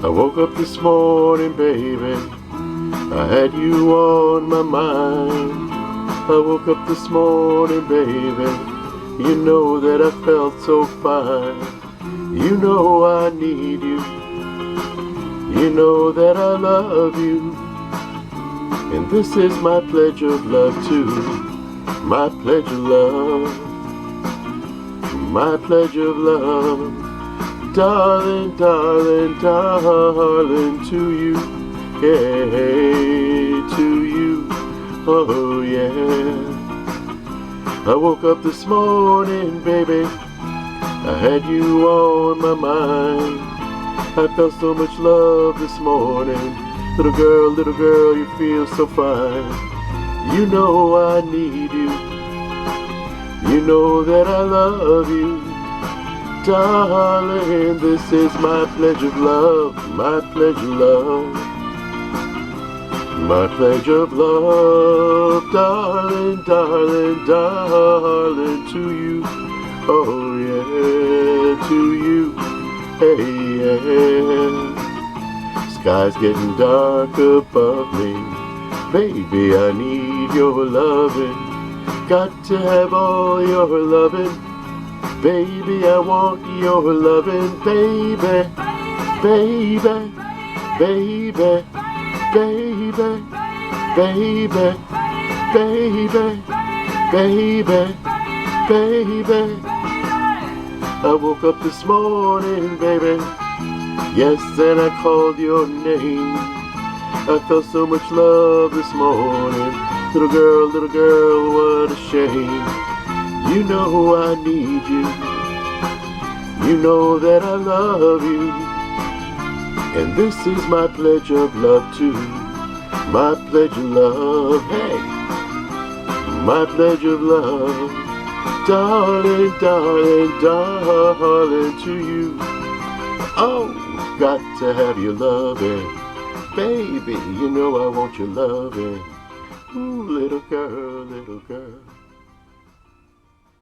I woke up this morning, baby, I had you on my mind. I woke up this morning, baby, you know that I felt so fine. You know I need you, you know that I love you, and this is my pledge of love too. My pledge of love, my pledge of love. Darling, darling, darling, to you, yeah, to you, oh yeah. I woke up this morning, baby, I had you on my mind. I felt so much love this morning. Little girl, you feel so fine. You know I need you, you know that I love you. Darling, this is my pledge of love, my pledge of love, my pledge of love. Darling, darling, darling, to you, oh yeah, to you, hey yeah. Sky's getting dark above me, baby, I need your loving. Got to have all your loving. Baby, I want your loving, baby, baby, baby, baby, baby, baby, baby, baby. I woke up this morning, baby, yes, and I called your name. I felt so much love this morning. Little girl, what a shame. You know I need you, you know that I love you, and this is my pledge of love too. My pledge of love, hey, my pledge of love. Darling, darling, darling, to you. Oh, got to have your loving, baby, you know I want your loving. Ooh, little girl, little girl.